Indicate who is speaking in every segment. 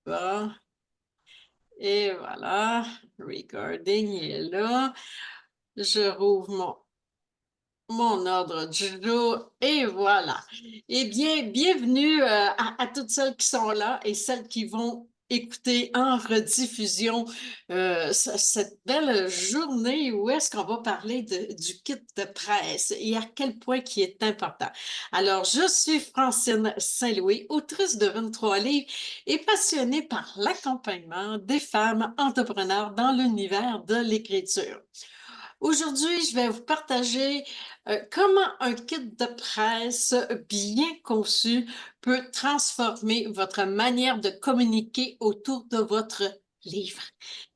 Speaker 1: Bon, et voilà, recording est là. Je rouvre mon ordre du jour et voilà. Eh bien, bienvenue à toutes celles qui sont là et celles qui vont écouter en rediffusion cette belle journée où est-ce qu'on va parler du kit de presse et à quel point qui est important. Alors, je suis Francine Saint-Louis, autrice de 23 livres et passionnée par l'accompagnement des femmes entrepreneurs dans l'univers de l'écriture. Aujourd'hui, je vais vous partager comment un kit de presse bien conçu peut transformer votre manière de communiquer autour de votre livre.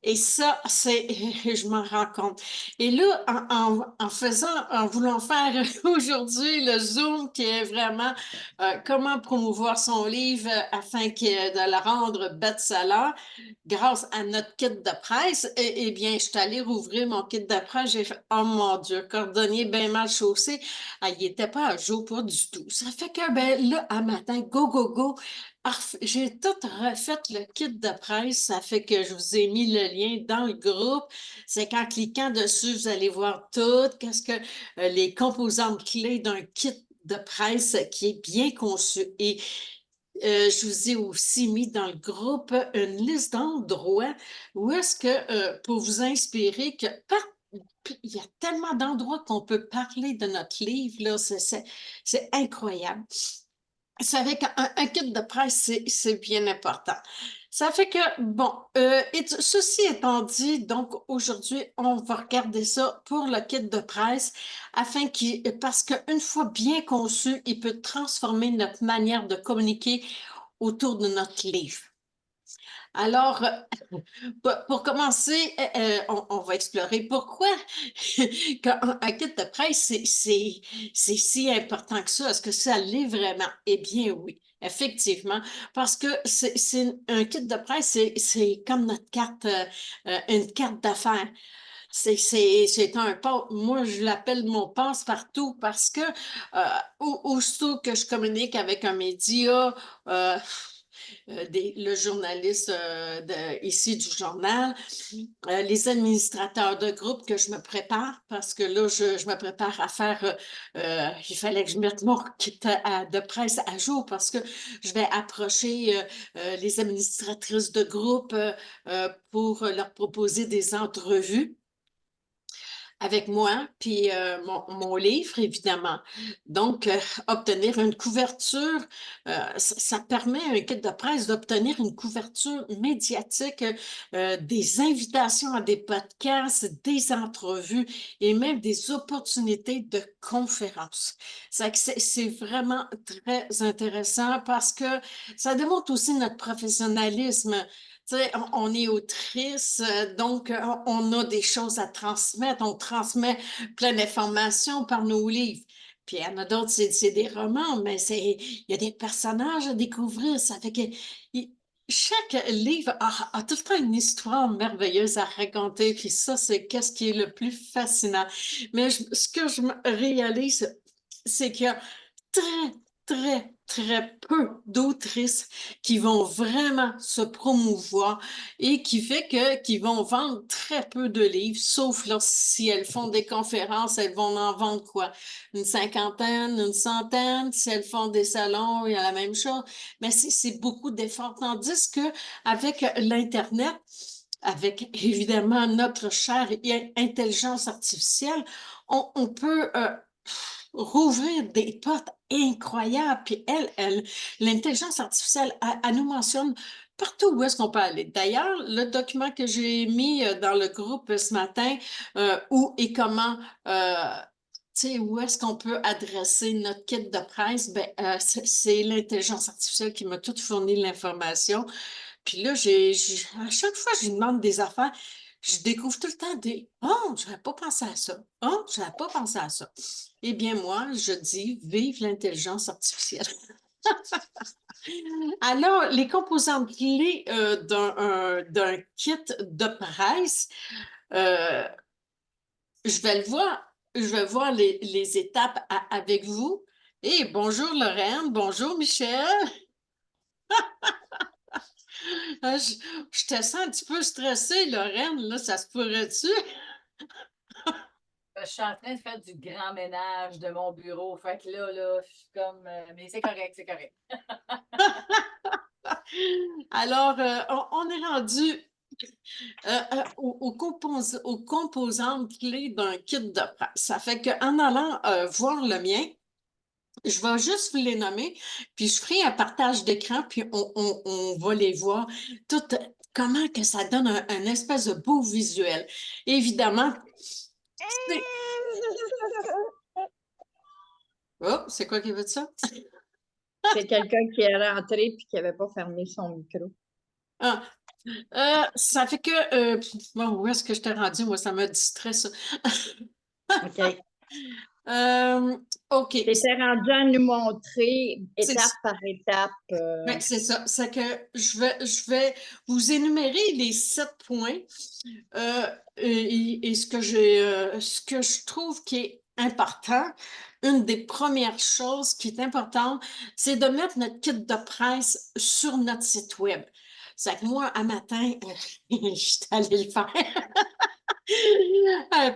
Speaker 1: Et ça, je m'en rends compte. Et là, en voulant faire aujourd'hui le Zoom qui est vraiment comment promouvoir son livre afin de la rendre best-seller, grâce à notre kit de presse, bien, je suis allée rouvrir mon kit de presse. J'ai fait, oh mon Dieu, cordonnier bien mal chaussé. Ah, il n'était pas à jour, pas du tout. Ça fait que, ben, là, à matin, go, go, go. J'ai tout refait le kit de presse. Ça fait que je vous ai mis le lien dans le groupe. C'est qu'en cliquant dessus, vous allez voir tout. Qu'est-ce que les composantes clés d'un kit de presse qui est bien conçu. Et je vous ai aussi mis dans le groupe une liste d'endroits où est-ce que, pour vous inspirer, il y a tellement d'endroits qu'on peut parler de notre livre, là, c'est incroyable. Ça fait qu'un kit de presse, c'est bien important. Ça fait que, bon, ceci étant dit, donc aujourd'hui, on va regarder ça pour le kit de presse parce qu'une fois bien conçu, il peut transformer notre manière de communiquer autour de notre livre. Alors, pour commencer, on va explorer pourquoi un kit de presse, c'est si important que ça. Est-ce que ça l'est vraiment? Eh bien, oui. Effectivement, parce que c'est un kit de presse, c'est comme notre carte, une carte d'affaires. C'est moi, je l'appelle mon passe-partout parce que aussitôt que je communique avec un média, euh, le journaliste ici du journal, les administrateurs de groupe que je me prépare parce que là, je me prépare à faire, il fallait que je mette mon kit de presse à jour parce que je vais approcher les administratrices de groupe pour leur proposer des entrevues avec moi, puis mon livre, évidemment. Donc, obtenir une couverture, ça permet à un kit de presse d'obtenir une couverture médiatique, des invitations à des podcasts, des entrevues et même des opportunités de conférences. C'est vraiment très intéressant parce que ça démontre aussi notre professionnalisme. Tu sais, on est autrice, donc on a des choses à transmettre. On transmet plein d'informations par nos livres. Puis il y en a d'autres, c'est des romans, mais il y a des personnages à découvrir. Ça fait que chaque livre a tout le temps une histoire merveilleuse à raconter. Puis ça, c'est qu'est-ce qui est le plus fascinant. Mais ce que je réalise, c'est qu'il y a très, très peu d'autrices qui vont vraiment se promouvoir et qui vont vendre très peu de livres, sauf là, si elles font des conférences, elles vont en vendre quoi? Une cinquantaine, une centaine. Si elles font des salons, il y a la même chose. Mais c'est beaucoup d'efforts. Tandis que avec l'Internet, avec évidemment notre chère intelligence artificielle, on peut rouvrir des portes incroyables. Puis l'intelligence artificielle, elle nous mentionne partout où est-ce qu'on peut aller. D'ailleurs, le document que j'ai mis dans le groupe ce matin, où et comment, tu sais, où est-ce qu'on peut adresser notre kit de presse, ben, c'est l'intelligence artificielle qui m'a tout fourni l'information. Puis là, à chaque fois que je lui demande des affaires, je découvre tout le temps des Oh, je n'avais pas pensé à ça. Oh, je n'avais pas pensé à ça. Eh bien, moi, je dis vive l'intelligence artificielle. Alors, les composantes clés d'un kit de presse, euh, je vais voir les étapes avec vous. Et bonjour Lorraine, bonjour Michel. Je te sens un petit peu stressée, Lorraine, là, ça se pourrait-tu?
Speaker 2: Je suis en train de faire du grand ménage de mon bureau. Fait que là, je suis comme. Mais c'est correct, c'est correct.
Speaker 1: Alors, on est rendu aux composantes clés d'un kit de presse. Ça fait qu'en allant voir le mien, je vais juste vous les nommer, puis je ferai un partage d'écran, puis on va les voir. Tout, comment que ça donne un espèce de beau visuel. Évidemment, c'est... Oh, c'est quoi qui veut dire ça?
Speaker 3: C'est quelqu'un qui est rentré et qui n'avait pas fermé son micro.
Speaker 1: Ah, ça fait que... bon, où est-ce que je t'ai rendu? Moi, ça me distrait, ça.
Speaker 3: OK.
Speaker 1: Euh, OK.
Speaker 3: Tu étais rendu à nous montrer
Speaker 1: C'est
Speaker 3: étape par étape.
Speaker 1: ben, c'est ça. C'est que je vais vous énumérer les 7 points. Euh, et ce que je trouve qui est important, une des premières choses qui est importante, c'est de mettre notre kit de presse sur notre site web. C'est que moi, un matin, je suis allée le faire.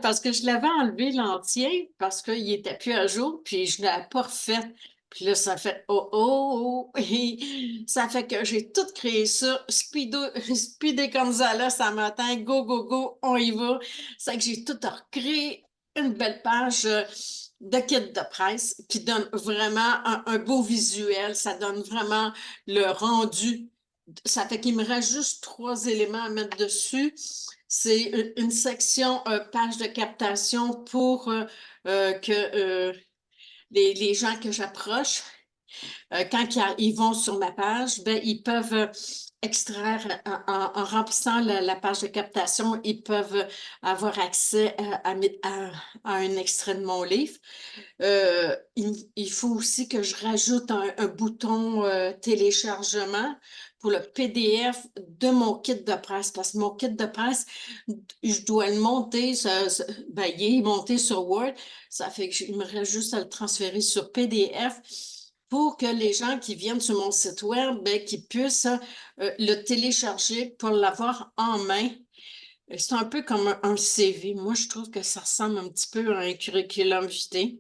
Speaker 1: Parce que je l'avais enlevé l'entier parce qu'il n'était plus à jour, puis je ne l'avais pas refait. Puis là, ça fait oh oh, oh. Et ça fait que j'ai tout créé ça. Speedy Gonzalez ce matin, go, go, go, on y va. C'est que j'ai tout recréé une belle page de kit de presse qui donne vraiment un beau visuel. Ça donne vraiment le rendu. Ça fait qu'il me reste juste 3 éléments à mettre dessus. C'est une section page de captation pour que les gens que j'approche, quand ils vont sur ma page, ben, ils peuvent extraire, en remplissant la page de captation, ils peuvent avoir accès à un extrait de mon livre. Il faut aussi que je rajoute un bouton téléchargement pour le PDF de mon kit de presse, parce que mon kit de presse, je dois le monter, ben, il est monté sur Word, ça fait qu'il me reste juste à le transférer sur PDF pour que les gens qui viennent sur mon site web, ben, qu'ils puissent le télécharger pour l'avoir en main. C'est un peu comme un CV. Moi, je trouve que ça ressemble un petit peu à un curriculum vitae.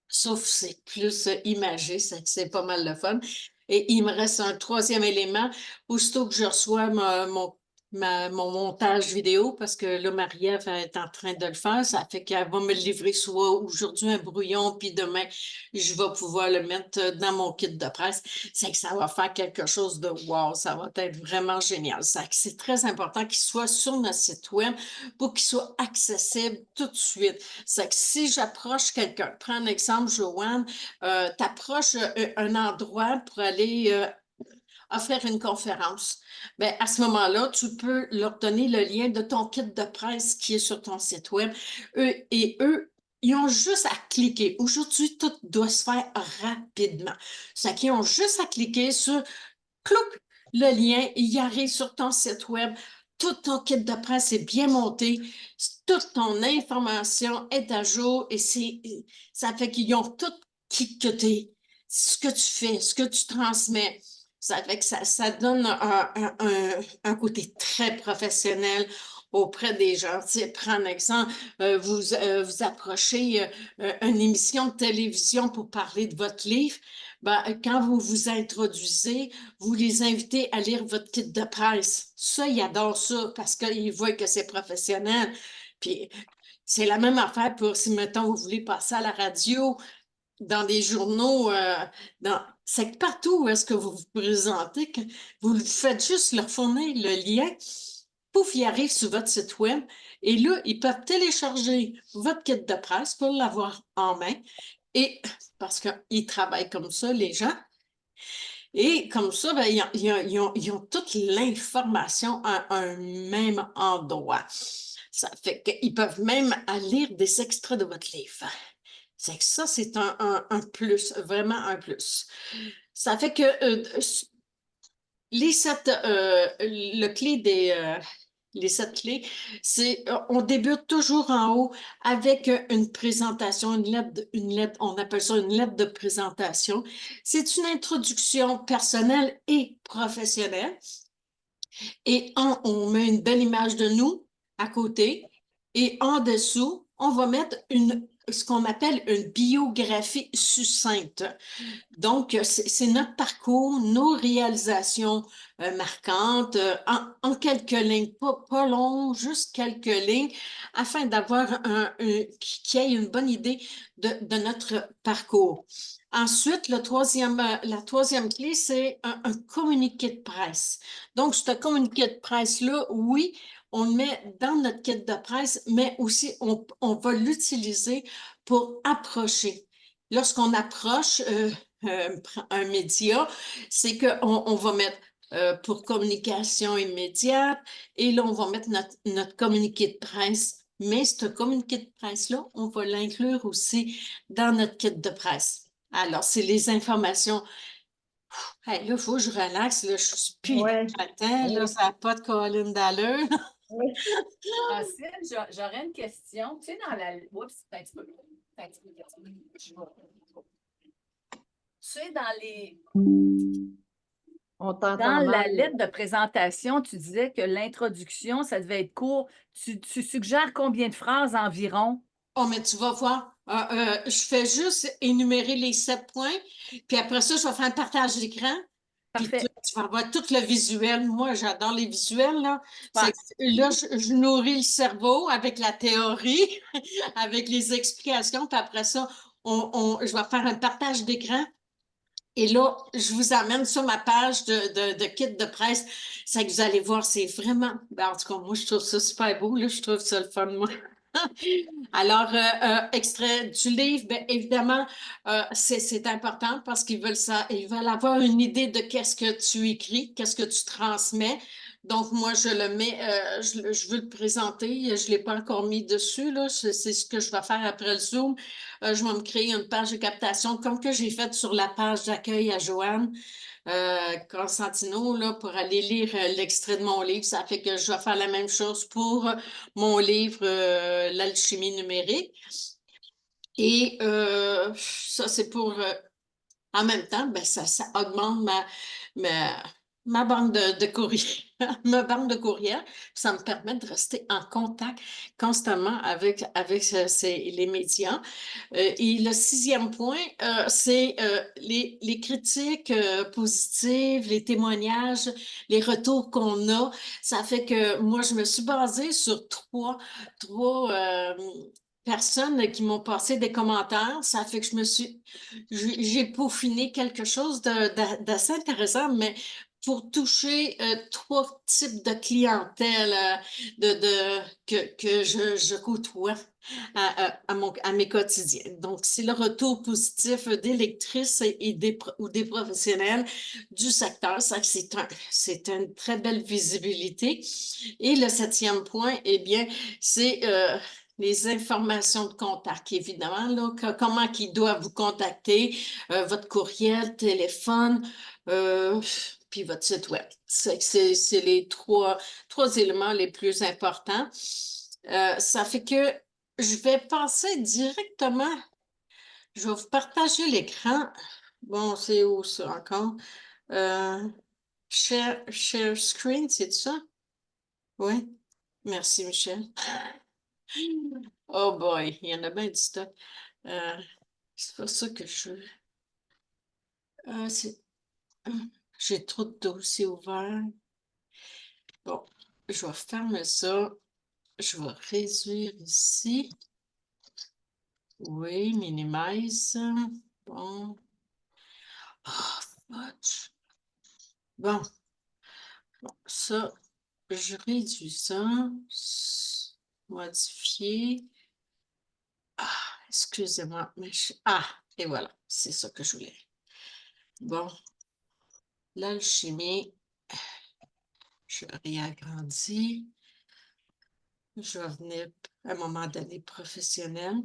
Speaker 1: Sauf que c'est plus imagé, c'est pas mal de fun. Et il me reste un troisième élément. Aussitôt que je reçois mon montage vidéo, parce que là, Marie-Ève est en train de le faire, ça fait qu'elle va me le livrer soit aujourd'hui un brouillon, puis demain, je vais pouvoir le mettre dans mon kit de presse. C'est que ça va faire quelque chose de wow, ça va être vraiment génial. C'est très important qu'il soit sur notre site web pour qu'il soit accessible tout de suite. C'est que si j'approche quelqu'un, prends un exemple, Joanne, tu approches un endroit pour aller offrir une conférence. Bien, à ce moment-là, tu peux leur donner le lien de ton kit de presse qui est sur ton site web. Eux, ils ont juste à cliquer. Aujourd'hui, tout doit se faire rapidement. C'est qu'ils ont juste à cliquer sur clouc, le lien, il arrive sur ton site web. Tout ton kit de presse est bien monté. Toute ton information est à jour et ça fait qu'ils ont tout cliqueté. Ce que tu fais, ce que tu transmets. Ça fait que ça donne un côté très professionnel auprès des gens. Tu sais, prends un exemple, vous approchez une émission de télévision pour parler de votre livre. Ben, quand vous vous introduisez, vous les invitez à lire votre kit de presse. Ça, ils adorent ça parce qu'ils voient que c'est professionnel. Puis, c'est la même affaire pour si, mettons, vous voulez passer à la radio, dans des journaux, c'est que partout où est-ce que vous vous présentez, que vous faites juste leur fournir le lien, pouf, il arrive sur votre site web et là, ils peuvent télécharger votre kit de presse pour l'avoir en main. Et parce qu'ils travaillent comme ça, les gens, et comme ça, ben, ils ont toute l'information à un même endroit. Ça fait qu'ils peuvent même lire des extraits de votre livre. C'est que ça, c'est un plus, vraiment un plus. Ça fait que le clé les 7 clés, on débute toujours en haut avec une présentation, une lettre, on appelle ça une lettre de présentation. C'est une introduction personnelle et professionnelle. Et on met une belle image de nous à côté. Et en dessous, on va mettre ce qu'on appelle une biographie succincte. Donc, c'est notre parcours, nos réalisations marquantes, en quelques lignes, pas long, juste quelques lignes, afin d'avoir qu'il y ait une bonne idée de notre parcours. Ensuite, la troisième clé, c'est un communiqué de presse. Donc, ce communiqué de presse-là, oui, on le met dans notre kit de presse, mais aussi on va l'utiliser pour approcher. Lorsqu'on approche un média, c'est qu'on va mettre pour communication immédiate et là, on va mettre notre communiqué de presse. Mais ce communiqué de presse-là, on va l'inclure aussi dans notre kit de presse. Alors, c'est les informations. Hey, là, il faut que je relaxe. Là, je suis plus
Speaker 3: Ouais.
Speaker 1: matin, là, ça n'a pas de colline d'allure.
Speaker 3: Oui.
Speaker 2: Francine, j'aurais une question. Tu sais, dans la. Oups, un petit peu. Un petit peu. Tu sais,
Speaker 3: On t'entend
Speaker 2: dans la
Speaker 3: mal.
Speaker 2: lettre de présentation, tu disais que l'introduction, ça devait être court. Tu suggères combien de phrases environ?
Speaker 1: Oh, mais tu vas voir, je fais juste énumérer les 7 points, puis après ça, je vais faire un partage d'écran, puis
Speaker 2: Parfait.
Speaker 1: tu vas voir tout le visuel. Moi, j'adore les visuels, là.
Speaker 2: Super.
Speaker 1: Là, je nourris le cerveau avec la théorie, avec les explications, puis après ça, je vais faire un partage d'écran. Et là, je vous amène sur ma page de kit de presse. C'est que vous allez voir, c'est vraiment, ben, en tout cas, moi, je trouve ça super beau, là, je trouve ça le fun, moi. Alors, extrait du livre, bien évidemment, c'est important parce qu'ils veulent ça, ils veulent avoir une idée de qu'est-ce que tu écris, qu'est-ce que tu transmets. Donc, moi, je le mets, je veux le présenter, je ne l'ai pas encore mis dessus, là, c'est ce que je vais faire après le Zoom. Je vais me créer une page de captation comme que j'ai faite sur la page d'accueil à Joanne. Constantino, là, pour aller lire l'extrait de mon livre. Ça fait que je vais faire la même chose pour mon livre L'alchimie numérique. Et ça, c'est pour en même temps, ben, ça augmente ma, ma banque de courriel, ma banque de courriel. Ça me permet de rester en contact constamment avec les médias. Et le sixième point, c'est les critiques positives, les témoignages, les retours qu'on a. Ça fait que moi, je me suis basée sur trois personnes qui m'ont passé des commentaires. Ça fait que j'ai peaufiné quelque chose d'assez intéressant, mais pour toucher trois types de clientèle que je côtoie à mes quotidiens. Donc, c'est le retour positif des lectrices ou des professionnels du secteur. Ça, c'est une très belle visibilité. Et le septième point, eh bien, c'est les informations de contact, évidemment, là, comment ils doivent vous contacter, votre courriel, téléphone, puis votre site web. C'est les trois éléments les plus importants. Ça fait que je vais passer directement. Je vais vous partager l'écran. Bon, c'est où ça encore? Euh, share screen, c'est ça? Oui. Merci, Michel. Oh boy, il y en a bien du stock. Euh, c'est pas ça que je veux. Ah, j'ai trop de dossiers ouverts. Bon, je vais fermer ça. Je vais réduire ici. Oui, minimize. Bon. Ah, fudge. Bon, ça, je réduis ça. Modifier. Ah, excusez-moi, mais ah, et voilà, c'est ça que je voulais. Bon, l'alchimie, je réagrandis. Je vais venir à un moment donné professionnel.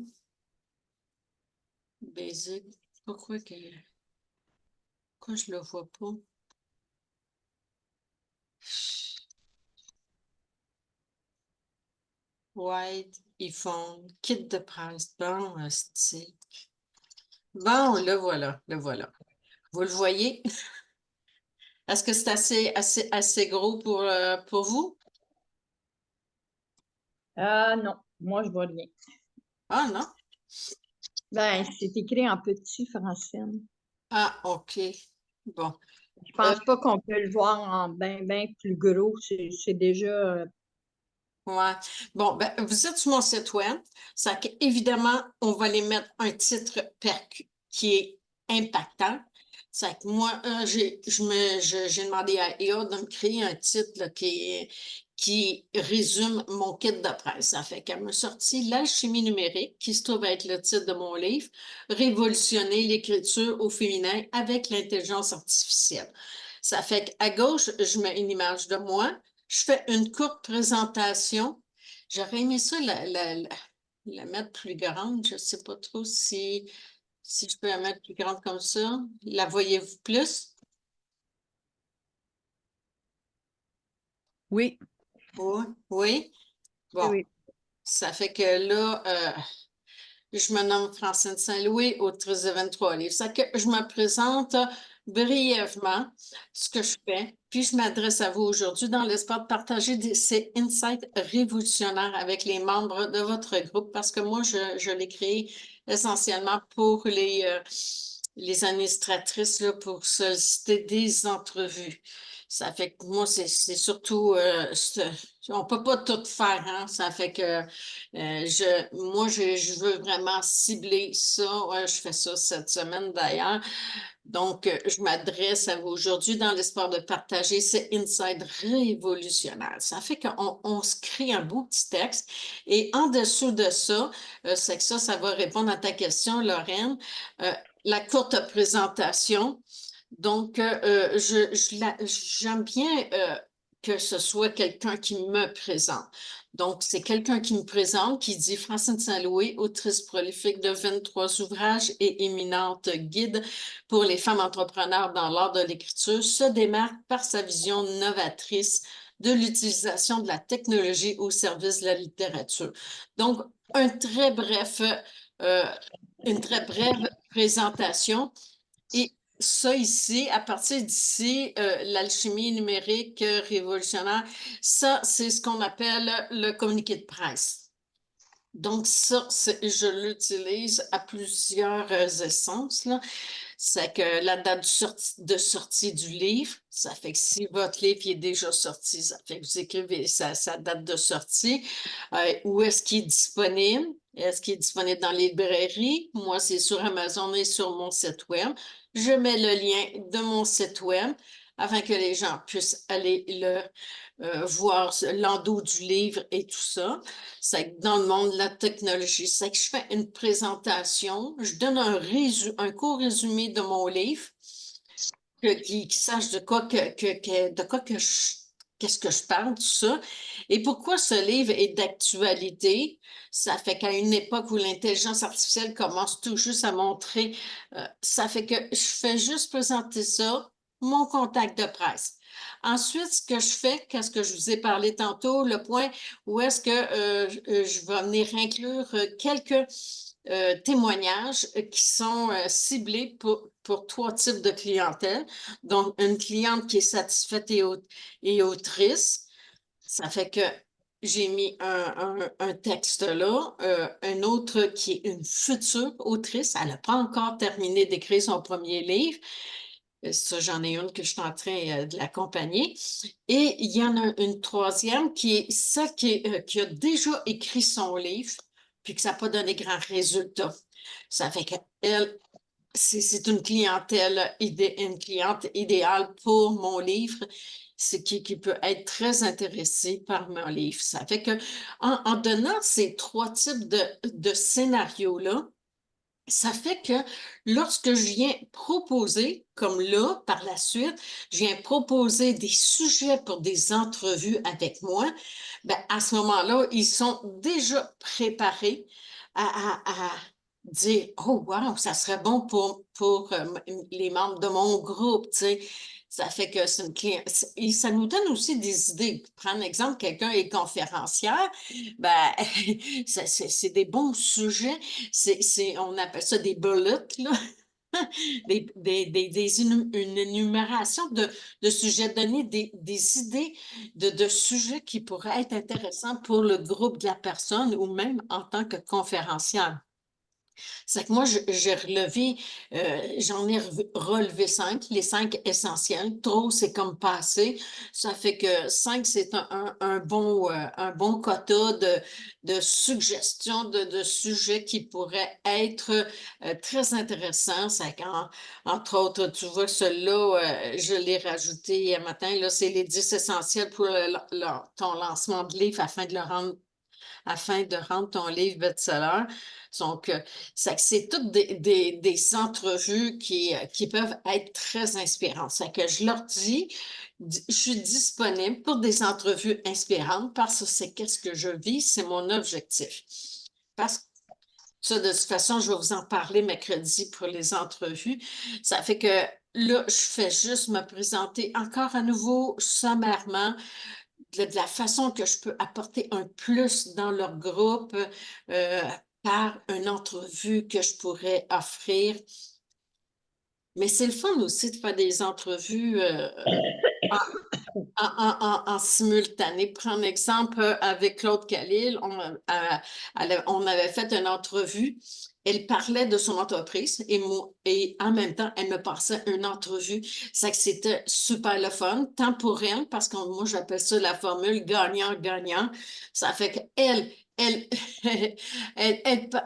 Speaker 1: Basic. Pourquoi je le vois pas? White, iPhone, kit de presse. Bon, c'est. Bon, le voilà, le voilà. Vous le voyez? Est-ce que c'est assez gros pour vous?
Speaker 3: Ah non, moi, je vois rien.
Speaker 1: Ah non?
Speaker 3: Ben, c'est écrit en petit français.
Speaker 1: Ah, OK. Bon.
Speaker 3: Je pense pas qu'on peut le voir en bien plus gros. C'est déjà...
Speaker 1: Ouais. Bon, ben, vous êtes sur mon site web. Ça, évidemment, on va les mettre un titre qui est impactant. Ça que moi, j'ai demandé à EA de me créer un titre là, qui résume mon kit de presse. Ça fait qu'elle m'a sorti L'alchimie numérique, qui se trouve être le titre de mon livre, Révolutionner l'écriture au féminin avec l'intelligence artificielle. Ça fait qu'à gauche, je mets une image de moi. Je fais une courte présentation. J'aurais aimé ça la mettre plus grande. Je ne sais pas trop si je peux la mettre plus grande comme ça. La voyez-vous plus?
Speaker 2: Oui,
Speaker 1: Oui. Oui.
Speaker 2: oui,
Speaker 1: Bon,
Speaker 2: oui.
Speaker 1: ça fait que là, je me nomme Francine Saint-Louis, autrice de 23 livres. Ça que je me présente brièvement ce que je fais, puis je m'adresse à vous aujourd'hui dans l'espoir de partager ces insights révolutionnaires avec les membres de votre groupe parce que moi, je l'ai créé essentiellement pour les administratrices là, pour solliciter des entrevues. Ça fait que moi, c'est surtout, on peut pas tout faire, hein? Ça fait que moi, je veux vraiment cibler ça. Ouais, je fais ça cette semaine d'ailleurs. Donc, je m'adresse à vous aujourd'hui dans l'espoir de partager ces insights révolutionnaires. Ça fait qu'on se crée un beau petit texte. Et en dessous de ça, c'est que ça va répondre à ta question, Lorraine. Euh, la courte présentation. Donc, j'aime bien que ce soit quelqu'un qui me présente. Donc, c'est quelqu'un qui me présente, qui dit Francine Saint-Louis, autrice prolifique de 23 ouvrages et éminente guide pour les femmes entrepreneurs dans l'art de l'écriture, se démarque par sa vision novatrice de l'utilisation de la technologie au service de la littérature. Donc, un très bref, euh, une très brève présentation. Et ça ici, à partir d'ici, l'alchimie numérique révolutionnaire, ça, c'est ce qu'on appelle le communiqué de presse. Donc, ça, je l'utilise à plusieurs essences, là. C'est que la date de sortie du livre, ça fait que si votre livre est déjà sorti, ça fait que vous écrivez sa date de sortie. Où est-ce qu'il est disponible? Est-ce qu'il est disponible dans les librairies? Moi, c'est sur Amazon et sur mon site web. Je mets le lien de mon site web afin que les gens puissent aller voir l'endos du livre et tout ça. C'est que dans le monde de la technologie, c'est que je fais une présentation, je donne un court résumé de mon livre, qui sache de quoi qu'est-ce que je parle, tout ça. Et pourquoi ce livre est d'actualité? Ça fait qu'à une époque où l'intelligence artificielle commence tout juste à montrer, ça fait que je fais juste présenter ça, mon contact de presse. Ensuite, ce que je fais, qu'est-ce que je vous ai parlé tantôt, le point où est-ce que je vais venir inclure quelques témoignages qui sont ciblés pour trois types de clientèle. Donc, une cliente qui est satisfaite et autrice. Ça fait que j'ai mis un texte là, un autre qui est une future autrice. Elle n'a pas encore terminé d'écrire son premier livre. Ça, j'en ai une que je suis en train de l'accompagner. Et il y en a une troisième qui est celle qui a déjà écrit son livre, puis que ça n'a pas donné grand résultat. Ça fait qu'elle, c'est une cliente idéale pour mon livre, c'est qui peut être très intéressée par mon livre. Ça fait que en donnant ces trois types de scénarios-là, ça fait que lorsque je viens proposer, comme là, par la suite, je viens proposer des sujets pour des entrevues avec moi, ben, à ce moment-là, ils sont déjà préparés à dire, oh, wow, ça serait bon pour les membres de mon groupe, tu sais. Ça fait que c'est une client. Et ça nous donne aussi des idées. Prendre exemple, quelqu'un est conférencière, ben, c'est des bons sujets on appelle ça des bullets, là. une énumération de sujets, donner des idées de sujets qui pourraient être intéressants pour le groupe de la personne ou même en tant que conférencière. C'est que moi, j'ai relevé, j'en ai relevé 5, les 5 essentiels. Trop, c'est comme pas assez. Ça fait que 5, c'est un bon quota de suggestions de sujets qui pourraient être très intéressants. Entre autres, tu vois, celui-là, je l'ai rajouté un matin, là, c'est les 10 essentiels pour ton lancement de livre afin de rendre ton livre best-seller. Donc, c'est toutes des entrevues qui peuvent être très inspirantes. C'est que je leur dis, je suis disponible pour des entrevues inspirantes parce que c'est qu'est-ce que je vis, c'est mon objectif. Parce que ça, de toute façon, je vais vous en parler mercredi pour les entrevues. Ça fait que là, je fais juste me présenter encore à nouveau sommairement de la façon que je peux apporter un plus dans leur groupe euh, par une entrevue que je pourrais offrir. Mais c'est le fun aussi de faire des entrevues en simultané. Prends un exemple avec Claude Khalil, on avait fait une entrevue. Elle parlait de son entreprise et en même temps, elle me passait une entrevue. Ça que c'était super le fun, tant pour elle, parce que moi, j'appelle ça la formule gagnant-gagnant. Ça fait qu'elle, elle,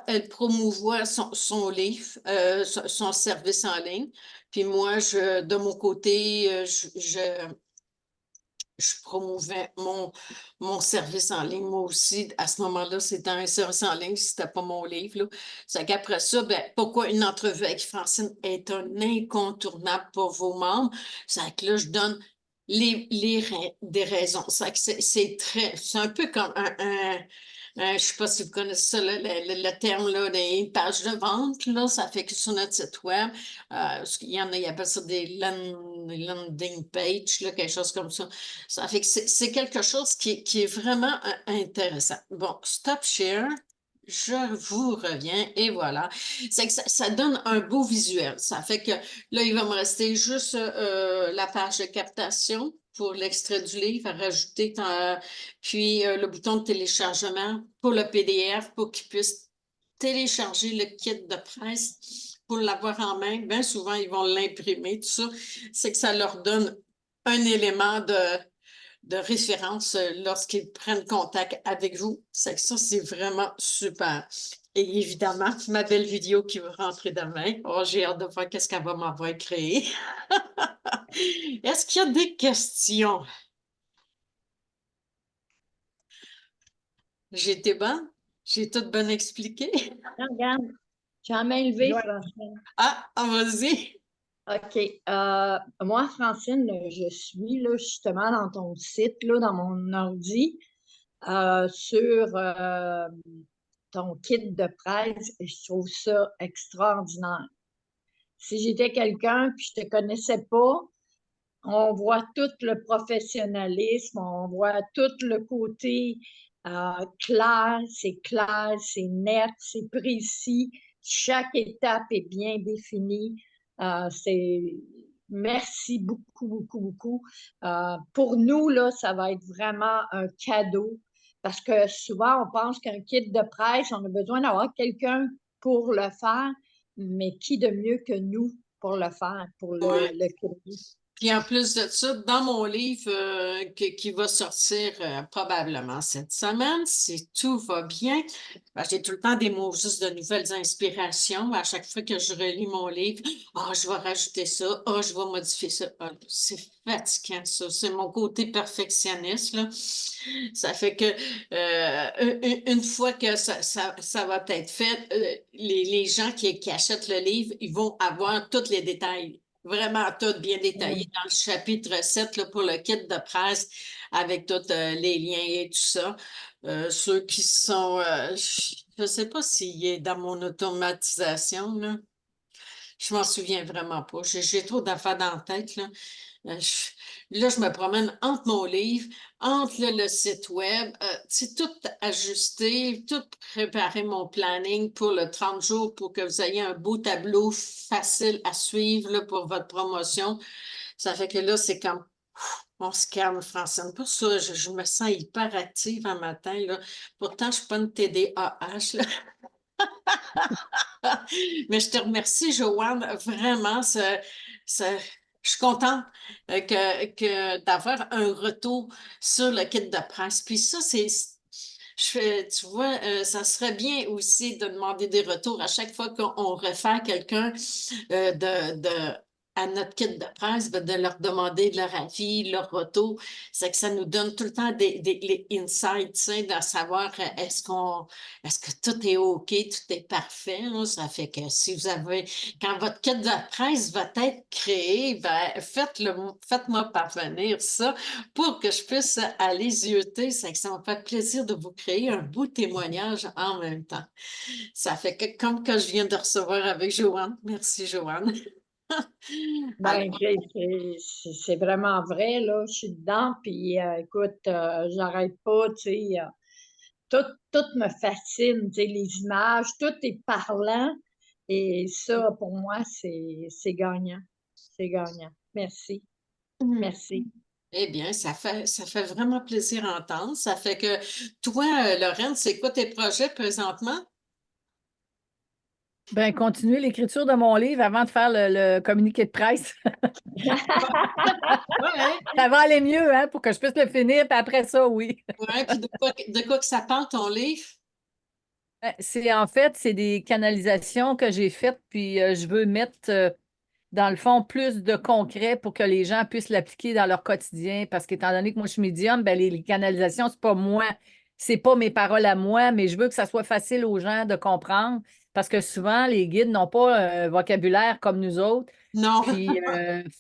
Speaker 1: elle promouvoit son livre, son service en ligne. Puis moi, de mon côté, je promouvais mon service en ligne. Moi aussi, à ce moment-là, c'était un service en ligne, c'était pas mon livre, là. C'est qu'après ça, ben, pourquoi une entrevue avec Francine est un incontournable pour vos membres? C'est que là, je donne des raisons. C'est un peu comme je ne sais pas si vous connaissez ça, là, le terme là, des pages de vente, là, ça fait que sur notre site web, il y en a, ils appellent ça des landing pages, là, quelque chose comme ça. Ça fait que c'est quelque chose qui est vraiment intéressant. Bon, stop share. Je vous reviens et voilà. C'est que ça donne un beau visuel. Ça fait que là, il va me rester juste la page de captation pour l'extrait du livre à rajouter, puis le bouton de téléchargement pour le PDF pour qu'ils puissent télécharger le kit de presse pour l'avoir en main. Bien souvent, ils vont l'imprimer, tout ça. C'est que ça leur donne un élément de référence lorsqu'ils prennent contact avec vous. C'est que ça, c'est vraiment super. Et évidemment, ma belle vidéo qui va rentrer demain. Oh, j'ai hâte de voir qu'est-ce qu'elle va m'avoir créé. Est-ce qu'il y a des questions? J'ai été bonne? J'ai tout bien expliqué?
Speaker 3: Ah, regarde, j'ai la main levée,
Speaker 2: Ouais.
Speaker 3: Francine.
Speaker 1: Vas-y.
Speaker 3: OK. Moi, Francine, je suis là, justement dans ton site, là, dans mon ordi, sur ton kit de presse, et je trouve ça extraordinaire. Si j'étais quelqu'un puis je te connaissais pas, on voit tout le professionnalisme, on voit tout le côté clair, c'est net, c'est précis. Chaque étape est bien définie. C'est merci beaucoup. Pour nous, là, ça va être vraiment un cadeau parce que souvent, on pense qu'un kit de presse, on a besoin d'avoir quelqu'un pour le faire, mais qui de mieux que nous pour le faire, pour
Speaker 1: Ouais.
Speaker 3: le créer?
Speaker 1: Puis en plus de ça, dans mon livre qui va sortir probablement cette semaine, si tout va bien, ben, j'ai tout le temps des mots juste de nouvelles inspirations. À chaque fois que je relis mon livre, je vais rajouter ça, je vais modifier ça. C'est fatigant, ça. C'est mon côté perfectionniste, là. Ça fait que une fois que ça va être fait, les gens qui achètent le livre, ils vont avoir tous les détails. Vraiment tout bien détaillé dans le chapitre 7 là, pour le kit de presse avec tous les liens et tout ça. Ceux qui sont, je ne sais pas s'il est dans mon automatisation, là. Je m'en souviens vraiment pas. J'ai trop d'affaires dans la tête, là. Là, je me promène entre mon livre, entre le site web, tout ajuster, tout préparer mon planning pour le 30 jours pour que vous ayez un beau tableau facile à suivre là, pour votre promotion. Ça fait que là, c'est comme on se calme, Francine. Pour ça, je me sens hyper active un matin. Là. Pourtant, je ne suis pas une TDAH. Là. Mais je te remercie, Joanne. Vraiment, je suis contente d'avoir un retour sur le kit de presse. Puis ça, tu vois, ça serait bien aussi de demander des retours à chaque fois qu'on réfère quelqu'un à notre kit de presse, ben, de leur demander leur avis, leur retour. C'est que ça nous donne tout le temps les insights, tu sais, de savoir est-ce que tout est OK, tout est parfait. Là? Ça fait que si vous avez, quand votre kit de presse va être créé, ben, faites-moi parvenir ça pour que je puisse aller zioter. C'est que ça me fait plaisir de vous créer un beau témoignage en même temps. Ça fait que comme que je viens de recevoir avec Joanne. Merci, Joanne.
Speaker 3: Ben, c'est vraiment vrai, là. Je suis dedans, puis écoute, j'arrête pas, tu sais. Tout, tout me fascine, tu sais, les images, tout est parlant. Et ça, pour moi, c'est gagnant. C'est gagnant. Merci. Merci.
Speaker 1: Eh bien, ça fait vraiment plaisir à entendre. Ça fait que toi, Lorraine, c'est quoi tes projets présentement?
Speaker 2: Ben, continuer l'écriture de mon livre avant de faire le communiqué de presse.
Speaker 1: Ouais,
Speaker 2: Ça va aller mieux, hein, pour que je puisse le finir, puis après ça, oui.
Speaker 1: ouais, puis de quoi que ça parle ton livre?
Speaker 2: C'est en fait, c'est des canalisations que j'ai faites, puis je veux mettre, dans le fond, plus de concret pour que les gens puissent l'appliquer dans leur quotidien. Parce qu'étant donné que moi, je suis médium, ben, les canalisations, c'est pas moi, c'est pas mes paroles à moi, mais je veux que ça soit facile aux gens de comprendre. Parce que souvent, les guides n'ont pas un vocabulaire comme nous autres.
Speaker 1: Non.
Speaker 2: Puis, tu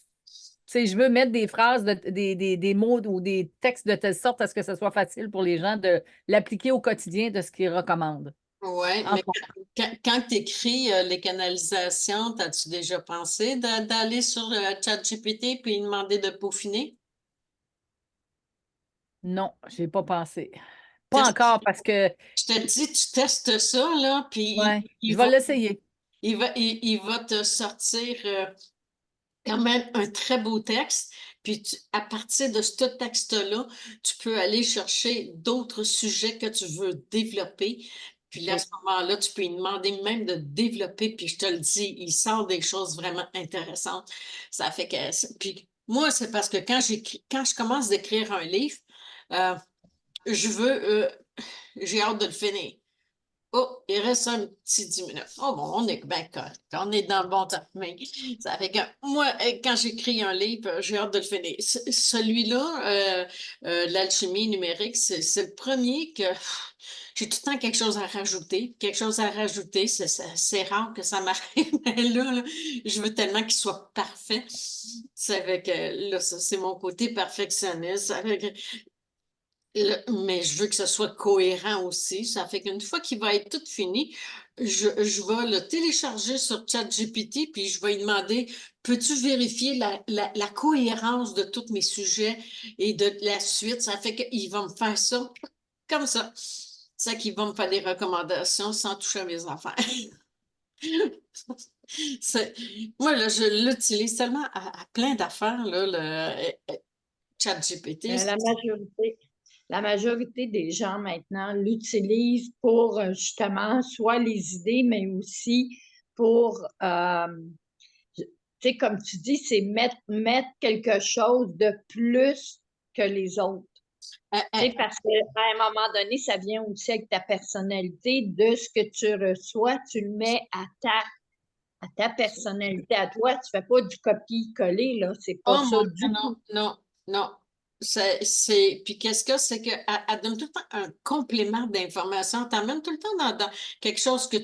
Speaker 2: sais, je veux mettre des phrases, des mots ou des textes de telle sorte à ce que ce soit facile pour les gens de l'appliquer au quotidien de ce qu'ils recommandent.
Speaker 1: Oui, mais
Speaker 2: Entre autres.
Speaker 1: quand tu écris les canalisations, as-tu déjà pensé d'aller sur ChatGPT puis demander de peaufiner?
Speaker 2: Non, je n'ai pas pensé. Pas
Speaker 1: Teste-
Speaker 2: encore parce que,
Speaker 1: je te dis, tu testes ça, là, puis
Speaker 2: ouais, je vais l'essayer.
Speaker 1: il va te sortir quand même un très beau texte. Puis à partir de ce texte-là, tu peux aller chercher d'autres sujets que tu veux développer. Puis là, à
Speaker 2: OK.
Speaker 1: ce moment-là, tu peux lui demander même de développer. Puis je te le dis, il sort des choses vraiment intéressantes. Ça fait que. Puis moi, c'est parce que quand je commence d'écrire un livre, euh, je veux, j'ai hâte de le finir. Oh, il reste un petit 10 minutes. Oh bon, on est bien correct. On est dans le bon temps. Mais ça fait que moi, quand j'écris un livre, j'ai hâte de le finir. Celui-là, l'alchimie numérique, c'est le premier que j'ai tout le temps quelque chose à rajouter. Quelque chose à rajouter, c'est rare que ça m'arrive. Mais là, je veux tellement qu'il soit parfait. Ça fait que là, ça, c'est mon côté perfectionniste. Ça fait que mais je veux que ce soit cohérent aussi. Ça fait qu'une fois qu'il va être tout fini, je vais le télécharger sur ChatGPT, puis je vais lui demander, peux-tu vérifier la cohérence de tous mes sujets et de la suite? Ça fait qu'il va me faire ça comme ça. C'est qu'il va me faire des recommandations sans toucher à mes affaires. C'est- Moi, là, je l'utilise tellement à plein d'affaires, là, le ChatGPT.
Speaker 3: Euh, La majorité, la majorité des gens maintenant l'utilisent pour justement soit les idées, mais aussi pour, tu sais, comme tu dis, c'est mettre quelque chose de plus que les autres.
Speaker 1: Euh,
Speaker 3: Tu
Speaker 1: euh,
Speaker 3: sais, parce qu'à un moment donné, ça vient aussi avec ta personnalité, de ce que tu reçois, tu le mets à ta personnalité, à toi. Tu fais pas du copier-coller, là. C'est pas
Speaker 1: Oh
Speaker 3: ça
Speaker 1: mon Dieu,
Speaker 3: du
Speaker 1: non,
Speaker 3: tout.
Speaker 1: non, non. Puis qu'est-ce que c'est qu'elle donne tout le temps un complément d'information. T'amènes tout le temps dans quelque chose de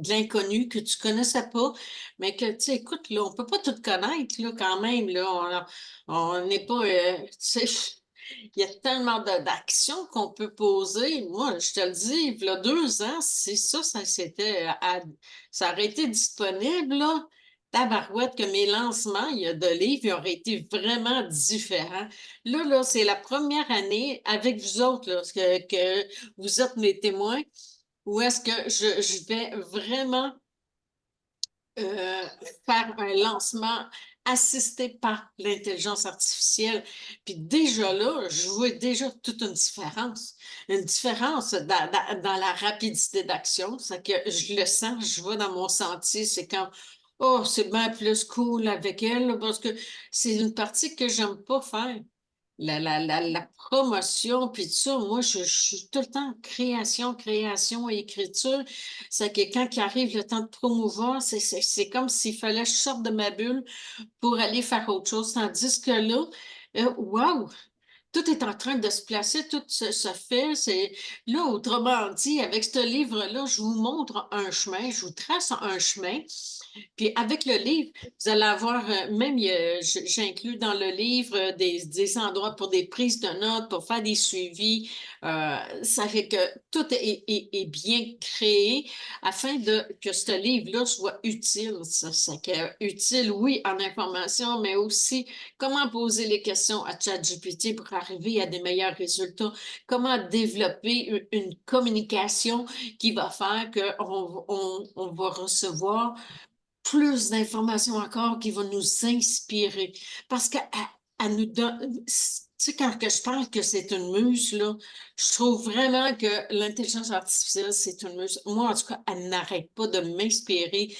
Speaker 1: l'inconnu, que tu connaissais pas, mais que, tu sais, écoute, là, on peut pas tout connaître, là, quand même, là. On n'est pas, tu sais, il y a tellement d'actions qu'on peut poser. Moi, je te le dis, il y a 2 ans, si ça aurait été disponible, là. tabarouette que mes lancements de livres ils auraient été vraiment différents. Là, c'est la première année avec vous autres, là, que vous êtes mes témoins, où est-ce que je vais vraiment euh, faire un lancement assisté par l'intelligence artificielle. Puis déjà là, je vois déjà toute une différence. Une différence dans la rapidité d'action. C'est que je le sens, je vois dans mon sentier, c'est comme, oh, c'est bien plus cool avec elle, là, parce que c'est une partie que j'aime pas faire. La promotion, puis tout ça, moi, je suis tout le temps création, création, écriture. C'est que quand il arrive le temps de promouvoir, c'est comme s'il fallait que je sorte de ma bulle pour aller faire autre chose. Tandis que là, wow, tout est en train de se placer, tout se fait. Là, autrement dit, avec ce livre-là, je vous montre un chemin, je vous trace un chemin. Puis avec le livre, vous allez avoir, même j'inclus dans le livre des endroits pour des prises de notes, pour faire des suivis. Ça fait que tout est bien créé afin que ce livre-là soit utile. Ça, c'est que utile, oui, en information, mais aussi comment poser les questions à ChatGPT pour arriver à des meilleurs résultats, comment développer une communication qui va faire qu'on va recevoir plus d'informations encore qui vont nous inspirer. Parce qu'elle elle nous donne, tu sais, quand que je parle que c'est une muse, là, je trouve vraiment que l'intelligence artificielle, c'est une muse. Moi, en tout cas, elle n'arrête pas de m'inspirer.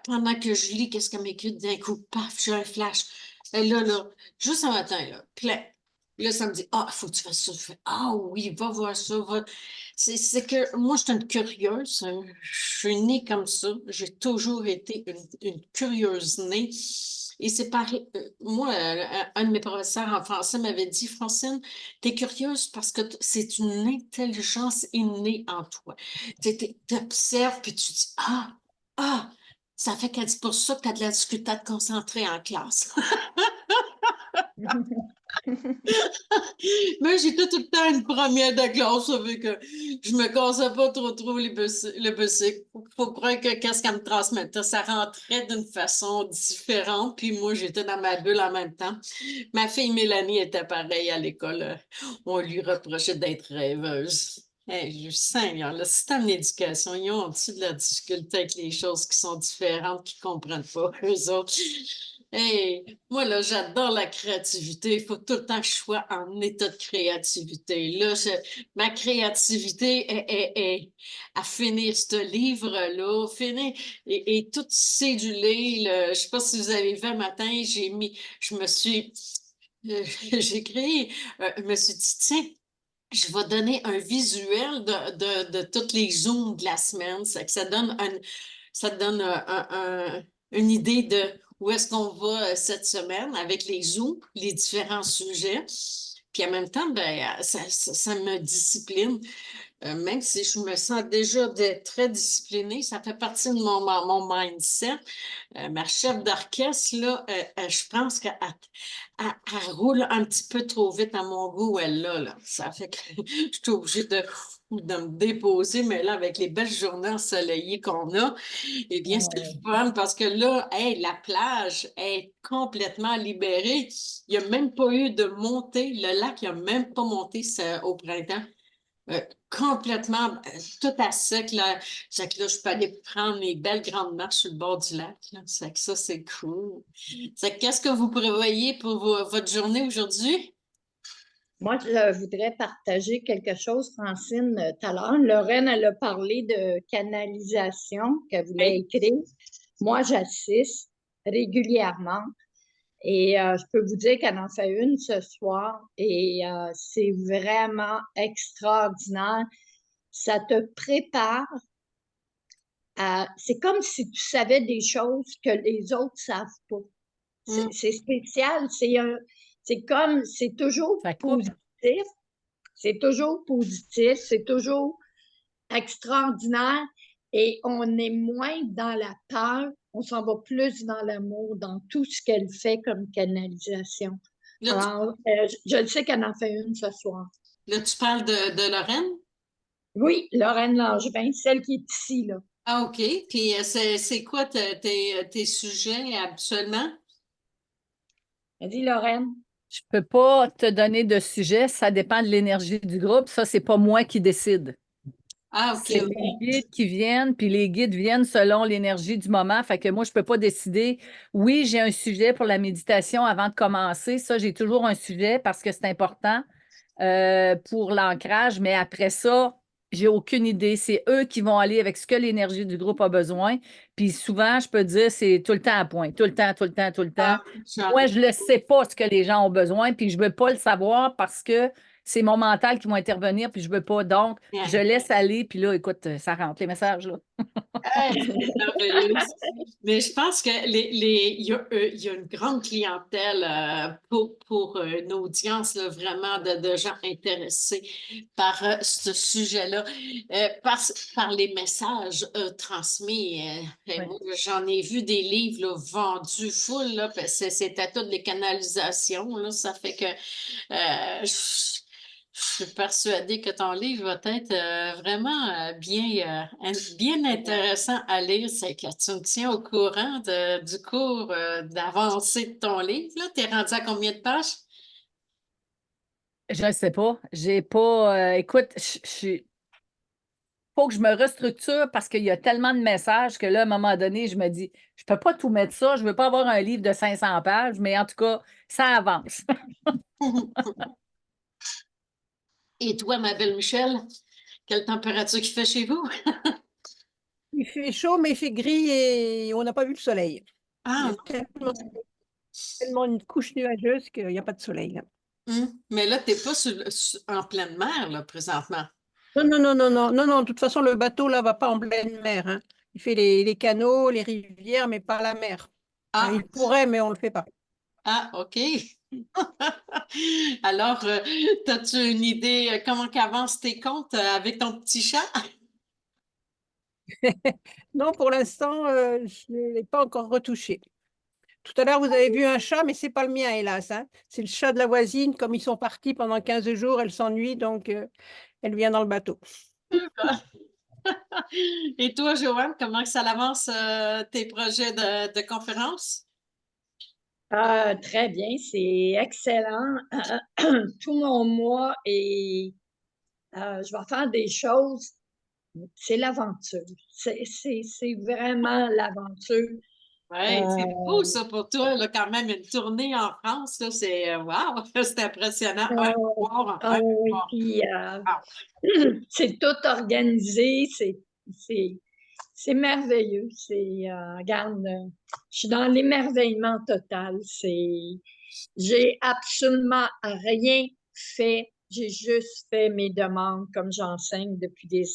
Speaker 1: Pendant que je lis, qu'est-ce qu'elle m'écrit d'un coup, paf, j'ai un flash. Et là, juste un matin, là, plein. Là, ça me dit, ah, il faut que tu fasses ça. Je fais, ah oui, va voir ça. C'est que moi, je suis une curieuse. Hein. Je suis née comme ça. J'ai toujours été une curieuse née. Et c'est pareil. Moi, un de mes professeurs en français m'avait dit, Francine, tu es curieuse parce que c'est une intelligence innée en toi. Tu observes puis tu dis, ah, ça fait qu'elle dit pour ça que tu as de la difficulté à te concentrer en classe. Mais j'étais tout le temps une première de classe, ça fait que je me cassais pas trop le bicycle. Faut croire que qu'est-ce qu'elle me transmettait, ça rentrait d'une façon différente, puis moi, j'étais dans ma bulle en même temps. Ma fille Mélanie était pareille à l'école. On lui reprochait d'être rêveuse. Hey, Seigneur, le système d'éducation, ils ont-ils de la difficulté avec les choses qui sont différentes, qu'ils ne comprennent pas, eux autres? Hey, moi, là, j'adore la créativité. Il faut tout le temps que je sois en état de créativité. Là, ma créativité est à finir ce livre-là, finir et tout cédulé. Je ne sais pas si vous avez vu un matin, je me suis, j'ai créé, je me suis dit, tiens, je vais donner un visuel de tous les Zooms de la semaine. Ça te donne une idée de où est-ce qu'on va cette semaine avec les Zooms, les différents sujets. Puis en même temps, ben, ça me discipline. Même si je me sens déjà très disciplinée, ça fait partie de mon mindset. Ma chef d'orchestre, là, je pense qu'elle elle roule un petit peu trop vite à mon goût, elle, là. Ça fait que je suis obligée de me déposer, mais là, avec les belles journées ensoleillées qu'on a, eh bien, c'est le fun parce que là, hey, la plage est complètement libérée. Il n'y a même pas eu de montée. Le lac, il n'a même pas monté au printemps. Complètement tout à sec. Là. C'est que là, je peux aller prendre mes belles grandes marches sur le bord du lac. Là. C'est que ça, c'est cool. C'est que qu'est-ce que vous prévoyez pour votre journée aujourd'hui?
Speaker 3: Moi, je voudrais partager quelque chose, Francine, tout à l'heure. Lorraine, elle a parlé de canalisation qu'elle voulait
Speaker 1: Oui.
Speaker 3: écrire. Moi, j'assiste régulièrement et je peux vous dire qu'elle en fait une ce soir et c'est vraiment extraordinaire. Ça te prépare à... C'est comme si tu savais des choses que les autres ne savent pas.
Speaker 1: Mm.
Speaker 3: C'est spécial, c'est comme, c'est toujours
Speaker 2: Ça coupe.
Speaker 3: positif, c'est toujours positif, c'est toujours extraordinaire et on est moins dans la peur, on s'en va plus dans l'amour, dans tout ce qu'elle fait comme canalisation.
Speaker 1: Là,
Speaker 3: Alors, je le sais qu'elle en fait une ce soir.
Speaker 1: tu parles de Lorraine?
Speaker 3: Oui, Lorraine Langevin, celle qui est ici, là.
Speaker 1: Ah, OK. Puis c'est quoi tes sujets habituellement?
Speaker 3: Vas-y, Lorraine.
Speaker 2: Je peux pas te donner de sujet, ça dépend de l'énergie du groupe. Ça, c'est pas moi qui décide.
Speaker 1: Ah, OK,
Speaker 2: C'est les
Speaker 1: OK.
Speaker 2: guides qui viennent, puis les guides viennent selon l'énergie du moment. Fait que moi, je peux pas décider. Oui, j'ai un sujet pour la méditation avant de commencer. Ça, j'ai toujours un sujet parce que c'est important pour l'ancrage, mais après ça, j'ai aucune idée. C'est eux qui vont aller avec ce que l'énergie du groupe a besoin. Puis souvent, je peux dire, c'est tout le temps à point, tout le temps, tout le temps, tout le temps.
Speaker 1: Ah, j'en-
Speaker 2: Moi, je ne sais pas ce que les gens ont besoin, puis je ne veux pas le savoir parce que c'est mon mental qui va intervenir, puis je ne veux pas. Donc, je laisse aller, puis là, écoute, ça rentre, les messages, là.
Speaker 1: Ah, c'est merveilleux. Mais je pense que il y a une grande clientèle pour une audience là, vraiment de gens intéressés par ce sujet-là, par les messages transmis. Et
Speaker 2: Ouais.
Speaker 1: moi, j'en ai vu des livres là, vendus full, là, parce que c'était toutes les canalisations. Là, ça fait que je suis persuadée que ton livre va être vraiment bien intéressant à lire. C'est que tu me tiens au courant du cours d'avancée de ton livre. Là, t'es rendu à combien de pages?
Speaker 2: Je ne sais pas. J'ai pas. Écoute, faut que je me restructure parce qu'il y a tellement de messages que là, à un moment donné, je me dis, je peux pas tout mettre ça. Je veux pas avoir un livre de 500 pages, mais en tout cas, ça avance.
Speaker 1: Et toi, ma belle Michel, quelle température qu'il fait chez vous?
Speaker 4: Il fait chaud, mais il fait gris et on n'a pas vu le soleil. Il y
Speaker 1: Ah
Speaker 4: a tellement une couche nuageuse qu'il n'y a pas de soleil, là.
Speaker 1: non. Mais là, t'es pas en pleine mer, là, présentement.
Speaker 4: Non, non, non, non, non, non, non. De toute façon, le bateau, là, va pas en pleine mer, hein. Il fait les canaux, les rivières, mais pas la mer. Hein,
Speaker 1: Ah,
Speaker 4: il pourrait, mais on le fait pas.
Speaker 1: ah, OK. Alors, as-tu une idée comment qu'avancent tes comptes avec ton petit chat?
Speaker 4: Non, pour l'instant, je ne l'ai pas encore retouché. Tout à l'heure, vous avez vu un chat, mais c'est pas le mien, hélas, hein. C'est le chat de la voisine. Comme ils sont partis pendant 15 jours, elle s'ennuie, donc elle vient dans le bateau.
Speaker 1: Et toi, Joanne, comment que ça avance tes projets de conférence?
Speaker 3: Très bien, c'est excellent. Tout mon mois et je vais faire des choses. C'est l'aventure. C'est vraiment l'aventure.
Speaker 1: Oui, c'est
Speaker 3: Euh,
Speaker 1: beau ça pour toi, là, quand même, une tournée en France, là, c'est wow, c'est impressionnant. Un pouvoir, un
Speaker 3: oui,
Speaker 1: pouvoir.
Speaker 3: puis
Speaker 1: Wow.
Speaker 3: c'est tout organisé, c'est, c'est merveilleux. Regarde, je suis dans l'émerveillement total. J'ai absolument rien fait. J'ai juste fait mes demandes comme j'enseigne depuis des